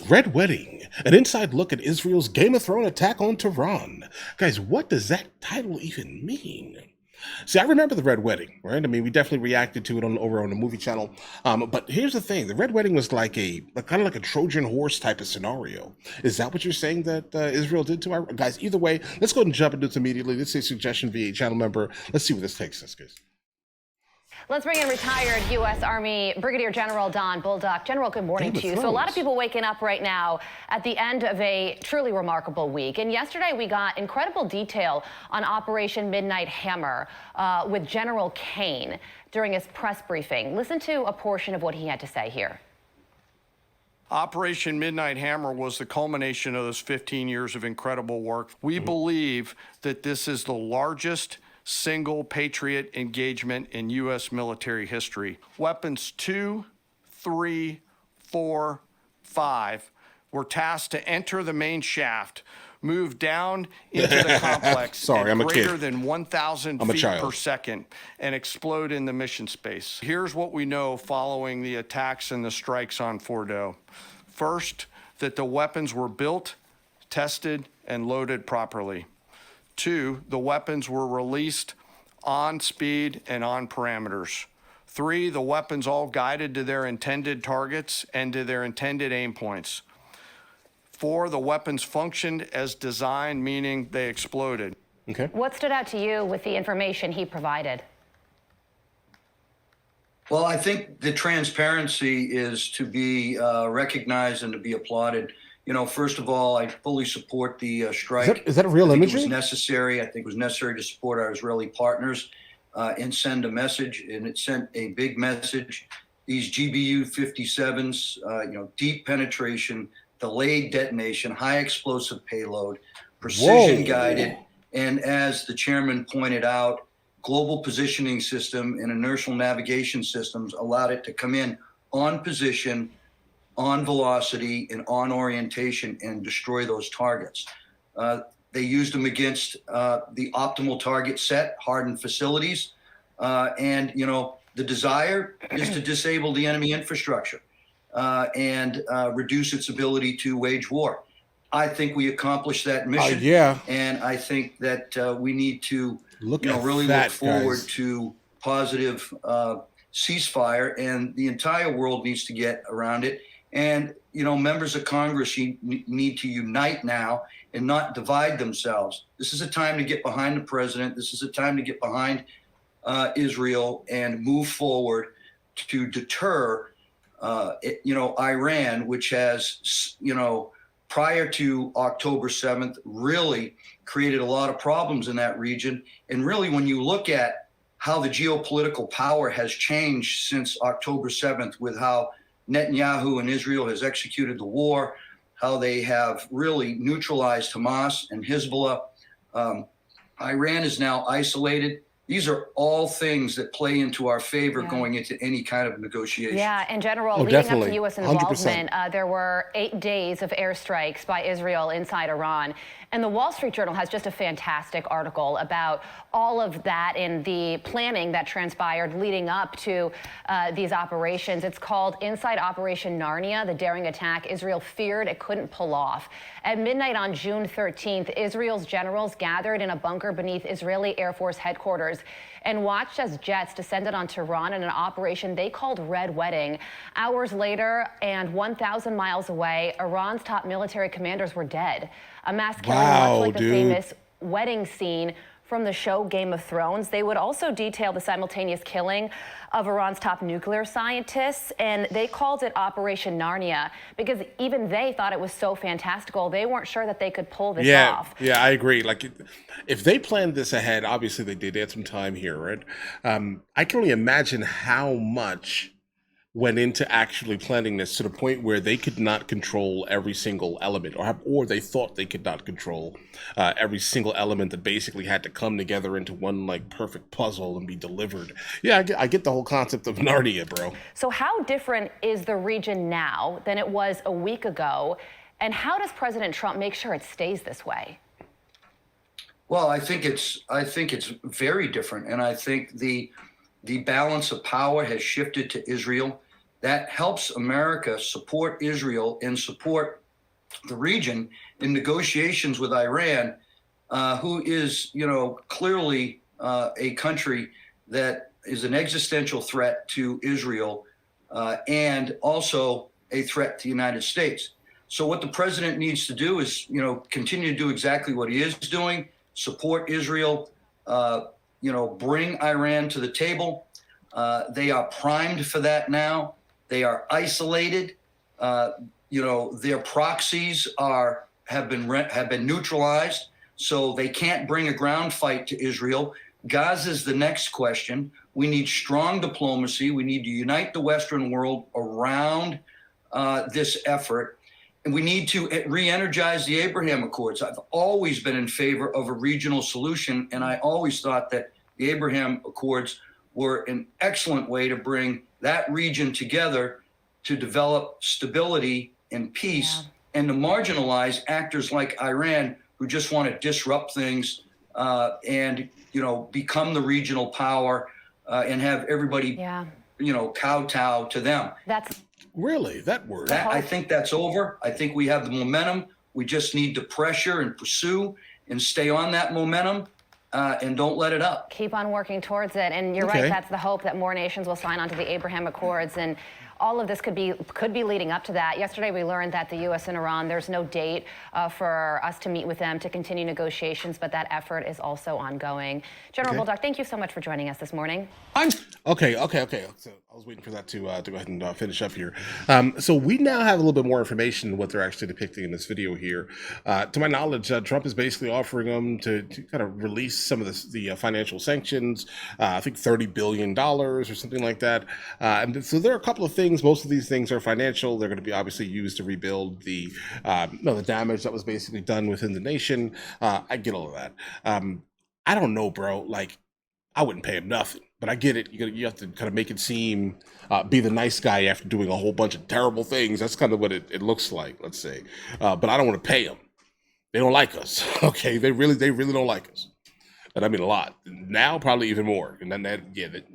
Red Wedding, an inside look at Israel's Game of Thrones attack on Tehran. Guys, what does that title even mean? See, I remember the Red Wedding, right? I mean, we definitely reacted to it over on the movie channel. But here's the thing: the Red Wedding was like kind of like a Trojan horse type of scenario. Is that what you're saying that Israel did to our guys? Either way, let's go ahead and jump into this immediately. Let's say suggestion via channel member. Let's see where this takes us, guys. Let's bring in retired U.S. Army Brigadier General Don Bolduc. General, good morning to you. So a lot of people waking up right now at the end of a truly remarkable week. And yesterday we got incredible detail on Operation Midnight Hammer with General Caine during his press briefing. Listen to a portion of what he had to say here. Operation Midnight Hammer was the culmination of those 15 years of incredible work. We believe that this is the largest single Patriot engagement in U.S. military history. Weapons 2, 3, 4, 5 were tasked to enter the main shaft, move down into the complex at greater than 1,000 feet per second, and explode in the mission space. Here's what we know following the attacks and the strikes on Fordo. First, that the weapons were built, tested, and loaded properly. 2, the weapons were released on speed and on parameters. 3, the weapons all guided to their intended targets and to their intended aim points. 4, the weapons functioned as designed, meaning they exploded. Okay. What stood out to you with the information he provided? Well, I think the transparency is to be recognized and to be applauded. You know, first of all, I fully support the strike. Is that real imagery? It was necessary. I think it was necessary to support our Israeli partners and send a message, and it sent a big message. These GBU-57s, deep penetration, delayed detonation, high explosive payload, precision guided, and as the chairman pointed out, global positioning system and inertial navigation systems allowed it to come in on position, on velocity, and on orientation and destroy those targets. They used them against the optimal target set, hardened facilities. And the desire is to disable the enemy infrastructure and reduce its ability to wage war. I think we accomplished that mission. And I think that we need to really look forward to positive ceasefire, and the entire world needs to get around it. And, members of Congress need to unite now and not divide themselves. This is a time to get behind the president. This is a time to get behind Israel and move forward to deter, Iran, which has, prior to October 7th, really created a lot of problems in that region. And really, when you look at how the geopolitical power has changed since October 7th, with how Netanyahu and Israel has executed the war, how they have really neutralized Hamas and Hezbollah. Iran is now isolated. These are all things that play into our favor going into any kind of negotiation. Yeah, and General, leading up to U.S. involvement, there were 8 days of airstrikes by Israel inside Iran. And the Wall Street Journal has just a fantastic article about all of that and the planning that transpired leading up to these operations. It's called Inside Operation Narnia, the daring attack Israel feared it couldn't pull off. At midnight on June 13th, Israel's generals gathered in a bunker beneath Israeli Air Force headquarters and watched as jets descended on Tehran in an operation they called Red Wedding. Hours later, and 1,000 miles away, Iran's top military commanders were dead. A mass killing much like the famous wedding scene from the show Game of Thrones. They would also detail the simultaneous killing of Iran's top nuclear scientists, and they called it Operation Narnia because even they thought it was so fantastical. They weren't sure that they could pull this off. Yeah, I agree. Like, if they planned this ahead, obviously they did. They had some time here, right? I can only imagine how much went into actually planning this to the point where they could not control every single element, or they thought they could not control every single element that basically had to come together into one like perfect puzzle and be delivered. Yeah, I get the whole concept of Narnia, bro. So how different is the region now than it was a week ago? And how does President Trump make sure it stays this way? Well, I think it's very different. And I think the balance of power has shifted to Israel. that helps America support Israel and support the region in negotiations with Iran, who is, clearly a country that is an existential threat to Israel and also a threat to the United States. So what the president needs to do is, continue to do exactly what he is doing, support Israel, bring Iran to the table. They are primed for that now. They are isolated. Their proxies have been neutralized, so they can't bring a ground fight to Israel. Gaza is the next question. We need strong diplomacy. We need to unite the Western world around this effort. And we need to re-energize the Abraham Accords. I've always been in favor of a regional solution, and I always thought that the Abraham Accords were an excellent way to bring that region together to develop stability and peace, and to marginalize actors like Iran who just want to disrupt things and become the regional power and have everybody kowtow to them. That's really that word. I think that's over. I think we have the momentum. We just need to pressure and pursue and stay on that momentum. And don't let it up. Keep on working towards it. And you're right, that's the hope, that more nations will sign on to the Abraham Accords. And all of this could be leading up to that. Yesterday, we learned that the U.S. and Iran, there's no date for us to meet with them to continue negotiations, but that effort is also ongoing. General Bulldog, thank you so much for joining us this morning. Okay. So I was waiting for that to go ahead and finish up here. So we now have a little bit more information on what they're actually depicting in this video here. To my knowledge, Trump is basically offering them to kind of release some of the financial sanctions, I think $30 billion or something like that. And so there are a couple of things. Most of these things are financial. They're going to be obviously used to rebuild the damage that was basically done within the nation. I get all of that. I don't know, bro. Like, I wouldn't pay him nothing, but I get it. You have to kind of make it seem, be the nice guy after doing a whole bunch of terrible things. That's kind of what it looks like, let's say. But I don't want to pay them. They don't like us. Okay, they really don't like us. And I mean a lot. Now, probably even more. And then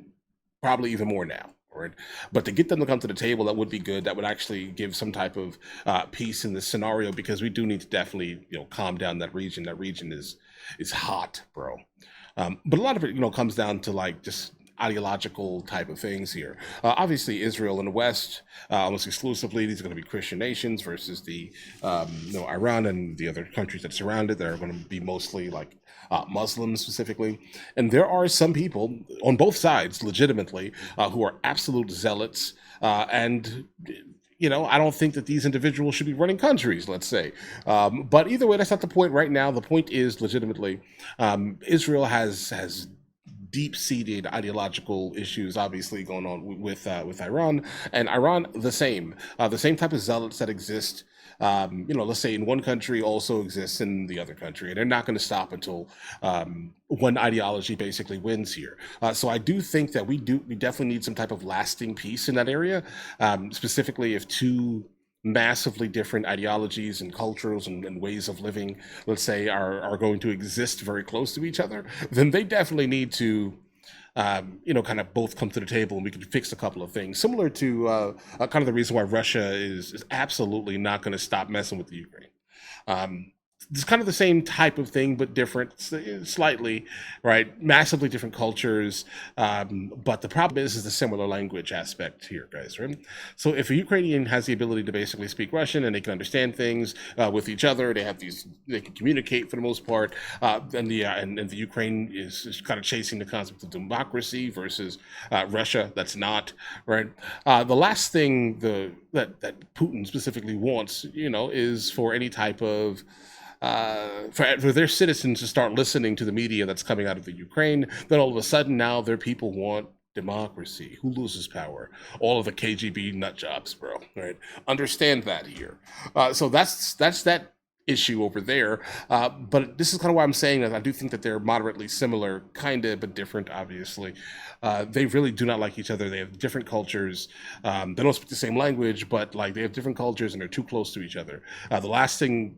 probably even more now. Right? But to get them to come to the table, that would be good. That would actually give some type of peace in this scenario, because we do need to definitely, calm down that region. That region is hot, bro. But a lot of it, comes down to like just ideological type of things here. Obviously, Israel and the West, almost exclusively, these are going to be Christian nations versus the Iran and the other countries that surround it that are going to be mostly like Muslims specifically. And there are some people on both sides, legitimately, who are absolute zealots and I don't think that these individuals should be running countries, let's say. But either way, that's not the point right now. The point is, legitimately, Israel has deep-seated ideological issues, obviously, going on with Iran, and Iran the same type of zealots that exist. Let's say in one country also exists in the other country, and they're not going to stop until one ideology basically wins here. So I do think that we definitely need some type of lasting peace in that area, specifically if two massively different ideologies and cultures and ways of living, let's say, are going to exist very close to each other, then they definitely need to kind of both come to the table, and we can fix a couple of things. Similar to kind of the reason why Russia is absolutely not going to stop messing with the Ukraine. It's kind of the same type of thing, but different, slightly, right? Massively different cultures. But the problem is the similar language aspect here, guys, right? So if a Ukrainian has the ability to basically speak Russian and they can understand things with each other, they can communicate for the most part. And the Ukraine is kind of chasing the concept of democracy versus Russia. That's not, right? The last thing that Putin specifically wants, is for any type of for their citizens to start listening to the media that's coming out of the Ukraine. Then all of a sudden now their people want democracy. Who loses power? All of the KGB nut jobs, bro. Right? Understand that here. So that's that issue over there. But this is kind of why I'm saying that I do think that they're moderately similar, kind of, but different, obviously. They really do not like each other. They have different cultures. They don't speak the same language, but like they have different cultures and they're too close to each other. The last thing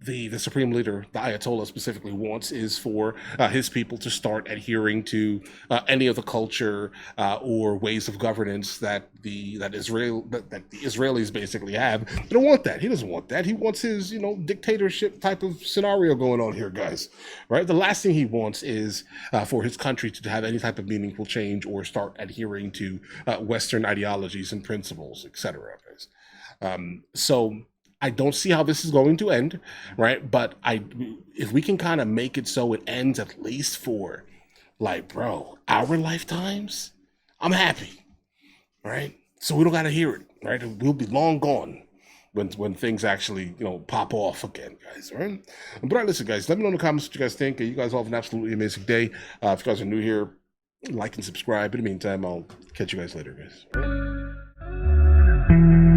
the supreme leader, the Ayatollah specifically, wants is for his people to start adhering to any of the culture or ways of governance that the Israelis basically have. They don't want that. He doesn't want that. He wants his, dictatorship type of scenario going on here, guys. Right? The last thing he wants is for his country to have any type of meaningful change or start adhering to Western ideologies and principles, etc. So I don't see how this is going to end, right? But if we can kind of make it so it ends at least for, like, bro, our lifetimes, I'm happy, right? So we don't got to hear it, right? We'll be long gone when things actually, pop off again, guys, right? But all right, listen, guys, let me know in the comments what you guys think. You guys all have an absolutely amazing day. If you guys are new here, like and subscribe. In the meantime, I'll catch you guys later, guys. All right?